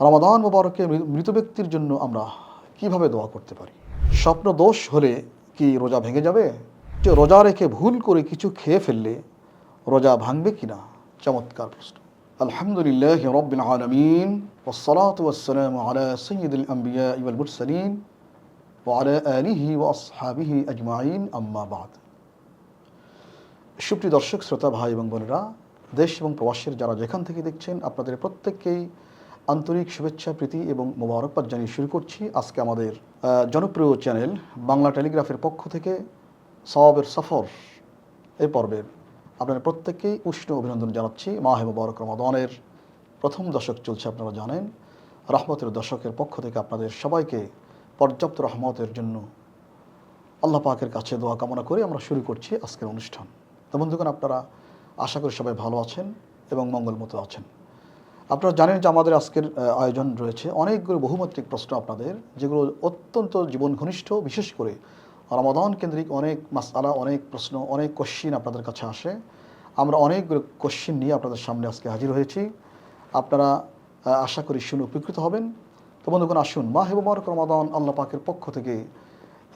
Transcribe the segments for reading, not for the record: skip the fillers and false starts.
রমাদান মুবারকে মৃত ব্যক্তির জন্য আমরা কিভাবে দোয়া করতে পারি? স্বপ্ন দোষ হলে কি রোজা ভেঙে যাবে? যে রোজা রেখে ভুল করে কিছু খেয়ে ফেললে রোজা ভাঙবে কিনা? চমৎকার প্রশ্ন। আলহামদুলিল্লাহি রাব্বিল আলামিন ওয়াসসালাতু ওয়াসসালামু আলা সাইয়্যিদিল আমবিয়া ওয়াল মুরসালিন ওয়া আলা আলিহি ওয়া আসহাবিহি আজমাইন, আম্মা বা'দ। সুপ্রিয় দর্শক শ্রোতা ভাই এবং বোনেরা, দেশ এবং প্রবাসের যারা যেখান থেকে দেখছেন, আপনাদের প্রত্যেককেই আন্তরিক শুভেচ্ছা, প্রীতি এবং মোবারকবাদ জানিয়ে শুরু করছি আজকে আমাদের জনপ্রিয় চ্যানেল বাংলা টেলিগ্রাফের পক্ষ থেকে সওয়াবের সফর এই পর্বের আপনাদের প্রত্যেককেই উষ্ণ অভিনন্দন জানাচ্ছি। মাহে মুবারক রমাদানের প্রথম দশক চলছে, আপনারা জানেন। রহমতের দশকের পক্ষ থেকে আপনাদের সবাইকে পর্যাপ্ত রহমতের জন্য আল্লাহ পাকের কাছে দোয়া কামনা করে আমরা শুরু করছি আজকের অনুষ্ঠান। তো বন্ধুগণ, আপনারা আশা করি সবাই ভালো আছেন এবং মঙ্গলমতো আছেন। আপনারা জানেন যে আমাদের আজকের আয়োজন রয়েছে অনেকগুলো বহুমাত্রিক প্রশ্ন আপনাদের, যেগুলো অত্যন্ত জীবন ঘনিষ্ঠ। বিশেষ করে রমাদান কেন্দ্রিক অনেক মাসআলা, অনেক প্রশ্ন, অনেক কোশ্চিন আপনাদের কাছে আসে। আমরা অনেকগুলো কোশ্চিন নিয়ে আপনাদের সামনে আজকে হাজির হয়েছি। আপনারা আশা করি শুনে উপকৃত হবেন। তো বন্ধুগণ, আসুন, মাহে মুবারক রমাদান আল্লাহ পাকের পক্ষ থেকে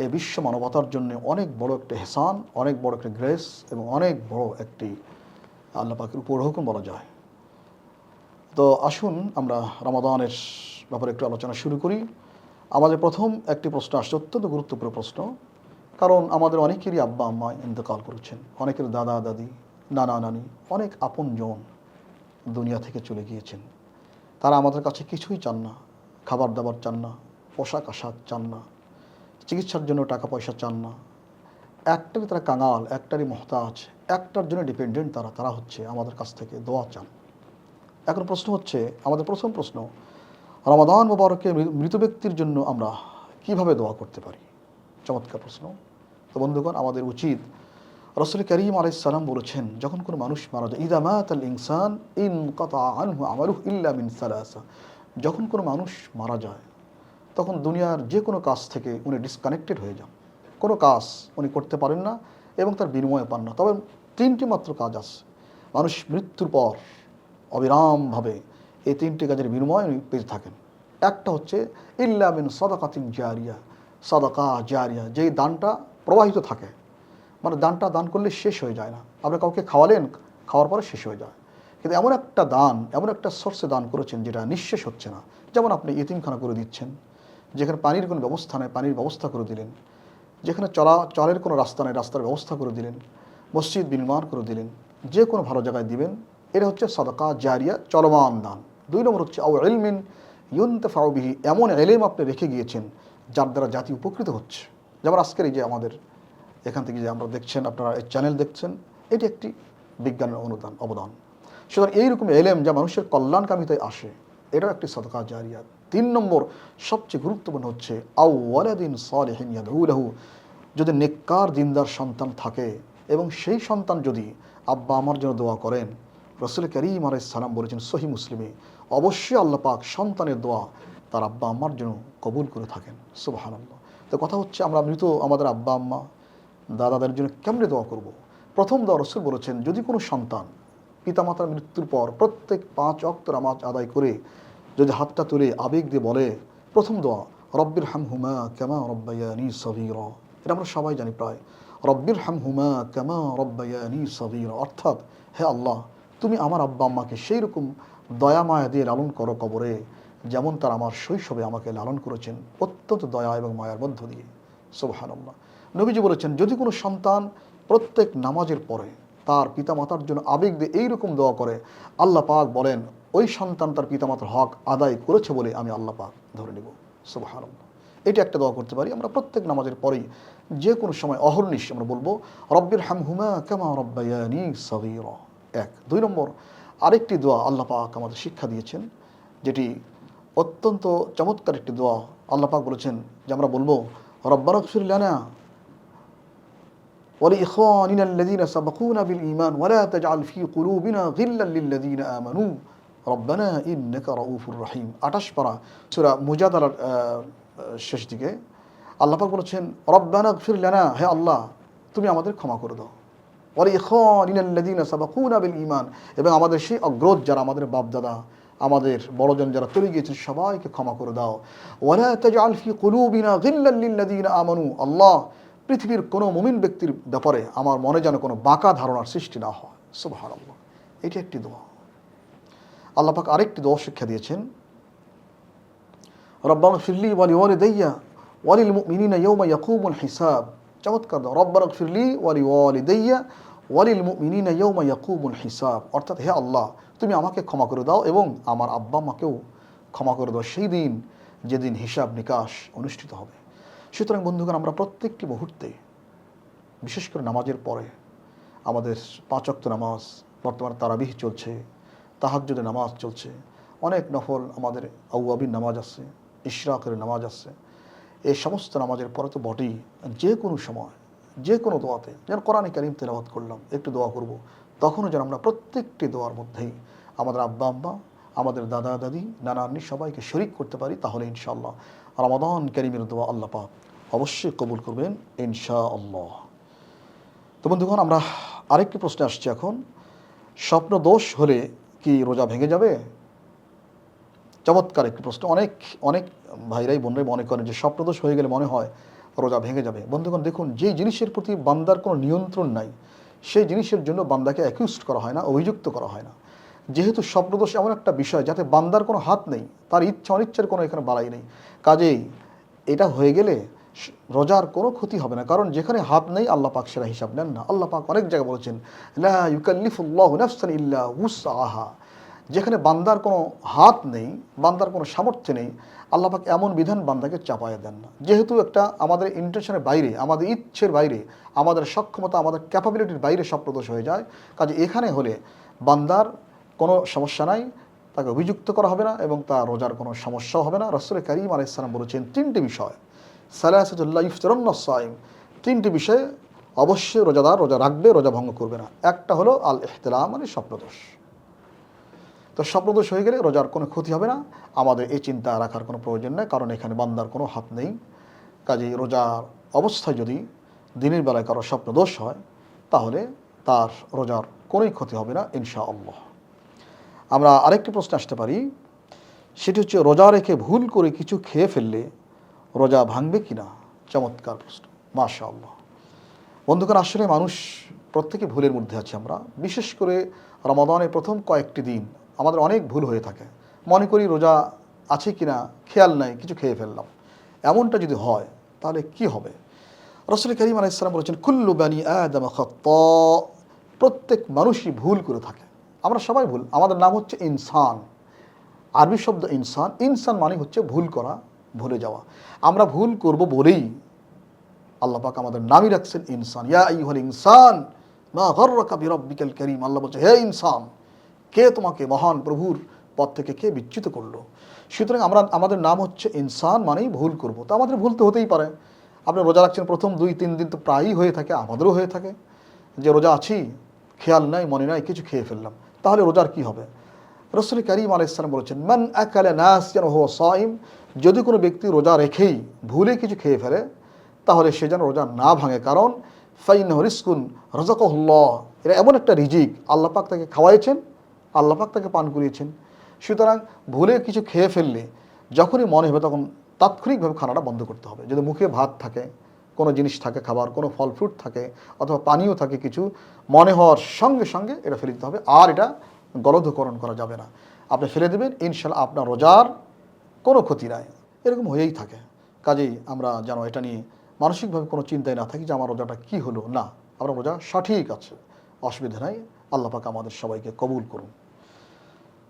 এই বিশ্ব মানবতার জন্য অনেক বড় একটা এহসান, অনেক বড় একটা গ্রেস এবং অনেক বড় একটি আল্লাহ পাকের উপর হুকুম বলা যায়। তো আসুন আমরা রমাদানের ব্যাপারে একটু আলোচনা শুরু করি। আমাদের প্রথম একটি প্রশ্ন আসছে, অত্যন্ত গুরুত্বপূর্ণ প্রশ্ন। কারণ আমাদের অনেকেরই আব্বা আম্মা ইন্তেকাল করেছেন, অনেকের দাদা দাদি, নানা নানি, অনেক আপনজন দুনিয়া থেকে চলে গিয়েছেন। তারা আমাদের কাছে কিছুই চান না, খাবার দাবার চান না, পোশাক আশাক চান না, চিকিৎসার জন্য টাকা পয়সা চান না। একটারই তারা কাঙাল, একটারই মহতাজ, একটার জন্য ডিপেন্ডেন্ট। তারা হচ্ছে আমাদের কাছ থেকে দোয়া চান। এখন প্রশ্ন হচ্ছে, আমাদের প্রথম প্রশ্ন, রমাদান মুবারকে মৃত ব্যক্তির জন্য আমরা কিভাবে দোয়া করতে পারি? চমৎকার প্রশ্ন। তো বন্ধুগণ, আমাদের উচিত, রাসূল করিম আলাইহিস সালাম বলেছেন, যখন কোনো মানুষ মারা যায়, ইযা মাতাল ইনসান ইনকাতা আনহু আমালুহু ইল্লা মিন সালাসা। যখন কোনো মানুষ মারা যায়, তখন দুনিয়ার যে কোনো কাজ থেকে উনি ডিসকানেক্টেড হয়ে যান। কোনো কাজ উনি করতে পারেন না এবং তার বিনিময় পান না। তবে তিনটি মাত্র কাজ আছে মানুষ মৃত্যুর পর অবিরামভাবে এই তিনটি কাজের বিনিময় উনি পেয়ে থাকেন। একটা হচ্ছে ইল্লা মিন সাদাকাতিন জারিয়া, সাদাকা জারিয়া, যেই দানটা প্রবাহিত থাকে, মানে দানটা দান করলে শেষ হয়ে যায় না। আপনি কাউকে খাওয়ালেন, খাওয়ার পরে শেষ হয়ে যায়, কিন্তু এমন একটা দান, এমন একটা সোর্সে দান করেছেন যেটা নিঃশেষ হচ্ছে না। যেমন আপনি ইতিমখানা করে দিচ্ছেন, যেখানে পানির কোনো ব্যবস্থা নেই, পানির ব্যবস্থা করে দিলেন। যেখানে চলার কোনো রাস্তা নেই, রাস্তার ব্যবস্থা করে দিলেন। মসজিদ নির্মাণ করে দিলেন। যে কোনো ভালো জায়গায় দিবেন। এটা হচ্ছে সাদাকা জারিয়া, চলমান দান। দুই নম্বর হচ্ছে আও ইলমিন ইউনতাফাউ বিহি, এমন ইলম আপনি রেখে গিয়েছেন যার দ্বারা জাতি উপকৃত হচ্ছে। যেমন আজকের এই যে আমাদের এখান থেকে যে আমরা দেখছেন, আপনারা এই চ্যানেল দেখছেন, এটি একটি বিজ্ঞানের অবদান। সুতরাং এইরকম ইলম যা মানুষের কল্যাণকামিতায় আসে, এটাও একটি সাদাকা জারিয়া। তিন নম্বর সবচেয়ে গুরুত্বপূর্ণ হচ্ছে আও ওয়ালাদিন সালিহিন ইয়াদউ লাহু, যদি নেককার দিনদার সন্তান থাকে এবং সেই সন্তান যদি আব্বা আমার জন্য দোয়া করেন। রাসূল করিম আলাইহিস সালাম বলেছেন সহিহ মুসলিমে, অবশ্যই আল্লাহ পাক সন্তানের দোয়া তার আব্বা আম্মার জন্য কবুল করে থাকেন। সুবহানাল্লাহ। তো কথা হচ্ছে, আমরা মৃত আমাদের আব্বা আম্মা দাদাদের জন্য কেমনে দোয়া করব? প্রথম দোয়া রাসূল বলেছেন, যদি কোনো সন্তান পিতামাতার মৃত্যুর পর প্রত্যেক 5 ওয়াক্ত নামাজ আদায় করে যদি হাতটা তুলে আবেগ দিয়ে বলে, প্রথম দোয়া রব্বির হামহুমা কামা রব্বায়ানি সগীরা। এটা আমরা সবাই জানি প্রায়, রব্বির হামহুমা কামা রব্বায়ানি সগীরা, অর্থাৎ হে আল্লাহ, তুমি আমার আব্বা আম্মাকে সেই রকম দয়া মায়া দিয়ে লালন করো কবরে, যেমন তার আমার শৈশবে আমাকে লালন করেছেন অত্যন্ত দয়া এবং মায়ার মধ্য দিয়ে। সুবহানাল্লাহ। নবীজি বলেছেন, যদি কোনো সন্তান প্রত্যেক নামাজের পরে তার পিতামাতার জন্য আবেগ দিয়ে এইরকম দোয়া করে, আল্লাহ পাক বলেন ওই সন্তান তার পিতামাতার হক আদায় করেছে বলে আমি আল্লাহ পাক ধরে নেব। সুবহানাল্লাহ। এটা একটা দোয়া করতে পারি আমরা প্রত্যেক নামাজের পরেই, যে কোনো সময় অহর্নিশ আমরা বলবো রব্বির হামহুমা কামা রব্বায়ানি সগীরা। এক। দুই নম্বর আরেকটি দোয়া আল্লাহ পাক আমাদের শিক্ষা দিয়েছেন, যেটি অত্যন্ত চমৎকার একটি দোয়া। আল্লাহ পাক বলেছেন যে আমরা বলবো রব্বানা গফির লানা ولإخواننا الذين سبقونا بالإيمان ولا تجعل في قلوبنا غلا للذين آمنوا ربنا إنك رؤوف رحيم। 28 পারা সূরা মুজাদালার শেষ দিকে আল্লাহ পাক বলেছেন রব্বানা গফির লানা, হে আল্লাহ তুমি আমাদের ক্ষমা করে দাও। ওয়ালিইখওয়ানিনা আল্লাযীনা সাবাকুনা বিল ঈমান, এবং আমাদের সেই অগ্রজ যারা আমাদের বাপ দাদা আমাদের বড়জন যারা চলে গিয়েছেন সবাইকে ক্ষমা করে দাও। ওয়ালা তাজআল ফি কুলুবিনা গিল্লাল লিল্লাযিনা আমানু, আল্লাহ পৃথিবীর কোনো মুমিন ব্যক্তির ব্যাপারে আমার মনে যেন কোনো বাঁকা ধারণার সৃষ্টি না হয়। সুবহানাল্লাহ, এটি একটি দোয়া। আল্লাহ পাক আরেকটি দোয়া শিক্ষা দিয়েছেন, রব্বানা গফিরলি ওয়া লিওয়ালিদাইয়া ওয়া লিল মুমিনিনা ইয়াওমা ইয়াকুমুল হিসাব। চমৎকার দোয়া, রব্বানা গফিরলি ওয়া লিওয়ালিদাইয়া ওয়া লিল মুমিনিনা ইয়াওমা ইয়াকুমুল হিসাব। অর্থাৎ হে আল্লাহ, তুমি আমাকে ক্ষমা করে দাও এবং আমার আব্বা আম্মাকেও ক্ষমা করে দাও সেই দিন যেদিন হিসাব নিকাশ অনুষ্ঠিত হবে। সুতরাং বন্ধুগণ, আমরা প্রত্যেকটি মুহূর্তে, বিশেষ করে নামাজের পরে, আমাদের 5 ওয়াক্ত নামাজ, বর্তমানে তারাবিহ চলছে, তাহাজ্জুদের নামাজ চলছে, অনেক নফল আমাদের আউয়াবিন নামাজ আছে, ইশরাকের নামাজ আছে, এই সমস্ত নামাজের পরে তো বটেই, যে কোনো সময় যে কোনো দোয়াতে, যেন কোরআনে কারীম তেলাওয়াত করলাম, একটু দোয়া করব, তখনও যেন আমরা প্রত্যেকটি দোয়ার মধ্যেই আমাদের আব্বা আম্মা, আমাদের দাদা দাদি, নানা নানি সবাইকে শরীক করতে পারি, তাহলে ইনশাআল্লাহ রমাদান কারীমের দোয়া আল্লাহ পাক অবশ্যই কবুল করবেন ইনশাআল্লাহ। তো বন্ধুগণ, আমরা আরেকটি প্রশ্নে আসছি এখন, স্বপ্ন দোষ হলে কি রোজা ভেঙে যাবে? চমৎকার একটি প্রশ্ন। অনেক অনেক ভাইরাই বোনরাই মনে করেন যে স্বপ্নদোষ হয়ে গেলে মনে হয় রোজা ভেঙে যাবে। বন্ধুগণ দেখুন, যেই জিনিসের প্রতি বান্দার কোনো নিয়ন্ত্রণ নাই, সেই জিনিসের জন্য বান্দাকে অ্যাকিউজড করা হয় না, অভিযুক্ত করা হয় না। যেহেতু স্বপ্নদোষ এমন একটা বিষয় যাতে বান্দার কোনো হাত নেই, তার ইচ্ছা অনিচ্ছার কোনো এখানে বাড়াই নেই, কাজেই এটা হয়ে গেলে রোজার কোনো ক্ষতি হবে না, কারণ যেখানে হাত নেই আল্লাহ পাক সেটা হিসাব নেন না। আল্লাহ পাক অনেক জায়গায় বলেছেন, লা ইউকাল্লিফুল্লাহু নাফসান ইল্লা উসআহা। যেখানে বান্দার কোনো হাত নেই, বান্দার কোনো সামর্থ্য নেই, আল্লাহ পাক এমন বিধান বান্দাকে চাপাইয়া দেন না। যেহেতু একটা আমাদের ইন্টেনশনের বাইরে, আমাদের ইচ্ছের বাইরে, আমাদের সক্ষমতা, আমাদের ক্যাপাবিলিটির বাইরে স্বপ্নদোষ হয়ে যায়, কাজে এখানে হলে বান্দার কোনো সমস্যা নাই, তাকে অভিযুক্ত করা হবে না এবং তার রোজার কোনো সমস্যাও হবে না। রাসূল কারীম আলাইহিস সালাম বলেছেন 3টি বিষয়, সালাসাতুল লা ইফতারুন্না সাইম, 3টি বিষয়ে অবশ্যই রোজাদার রোজা রাখবে, রোজা ভঙ্গ করবে না। একটা হলো আল ইহতিলাম, মানে স্বপ্নদোষ। তো স্বপ্নদোষ হয়ে গেলে রোজার কোনো ক্ষতি হবে না, আমাদের এই চিন্তা রাখার কোনো প্রয়োজন নেই, কারণ এখানে বান্দার কোনো হাত নেই। কাজেই রোজার অবস্থায় যদি দিনের বেলায় কারো স্বপ্নদোষ হয়, তাহলে তার রোজার কোনোই ক্ষতি হবে না ইনশাআল্লাহ। আমরা আরেকটি প্রশ্ন আসতে পারি, সেটি হচ্ছে রোজা রেখে ভুল করে কিছু খেয়ে ফেললে রোজা ভাঙবে কি না? চমৎকার প্রশ্ন, মাশাআল্লাহ। বন্ধুগণ, আসলে মানুষ প্রত্যেকে ভুলের মধ্যে আছে। আমরা বিশেষ করে রমাদানের প্রথম কয়েকটি দিন আমাদের অনেক ভুল হয়ে থাকে, মনে করি রোজা আছে কিনা খেয়াল নাই, কিছু খেয়ে ফেললাম। এমনটা যদি হয় তাহলে কি হবে? রাসূল কারীম আলাইহিস সালাম বলেছেন, কুল্লু বানি আদম খাত্তা, প্রত্যেক মানুষই ভুল করে থাকে। আমরা সবাই ভুল, আমাদের নাম হচ্ছে ইনসান, আরবি শব্দ ইনসান। ইনসান মানে হচ্ছে ভুল করা, ভুলে যাওয়া। আমরা ভুল করব বলেই আল্লাহ পাক আমাদের নামই রাখছেন ইনসান। ইয়া আইয়ুহাল ইনসান মা গাররাকা বিরাব্বিকাল কারীম। আল্লাহ বলছে, হে ইনসান, কে তোমাকে মহান প্রভুর পথ থেকে কে বিচ্যুত করলো? সুতরাং আমাদের নাম হচ্ছে ইনসান, মানেই ভুল করব। তো আমাদের ভুল তো হতেই পারে। আপনি রোজা রাখছেন প্রথম 2-3 দিন তো প্রায়ই হয়ে থাকে, আমাদেরও হয়ে থাকে যে রোজা আছি, খেয়াল নাই, মনে নাই, কিছু খেয়ে ফেললাম, তাহলে রোজার কি হবে? রাসূল কারীম আলাইহিস সালাম বলেছেন, মান আকালা নাসিয়ান ওয়া হুয়া সাইম, যদি কোনো ব্যক্তি রোজা রেখেই ভুলে কিছু খেয়ে ফেলে, তাহলে সে যেন রোজা না ভাঙে, কারণ ফাইন্নাহু রিজকুন রাযাকাহুল্লাহ, এটা এমন একটা রিজিক, আল্লাহ পাক তাকে খাওয়াইছেন, আল্লাহ পাক তাকে পান করিয়েছেন। সুতরাং ভুলে কিছু খেয়ে ফেললে যখনই মনে হবে তখন তাৎক্ষণিকভাবে খানাটা বন্ধ করতে হবে। যদি মুখে ভাত থাকে, কোনো জিনিস থাকে খাবার, কোনো ফল ফ্রুট থাকে অথবা পানীয় থাকে কিছু, মনে হওয়ার সঙ্গে সঙ্গে এটা ফেলে দিতে হবে, আর এটা গলধকরণ করা যাবে না। আপনি ফেলে দেবেন, ইনশাআল্লাহ আপনার রোজার কোনো ক্ষতি নাই। এরকম হয়েই থাকে। কাজেই আমরা যেন এটা নিয়ে মানসিকভাবে কোনো চিন্তায় না থাকি যে আমার রোজাটা কী হলো। না, আমার রোজা সঠিক আছে, অসুবিধা নাই। আল্লাহ পাক আমাদের সবাইকে কবুল করুন।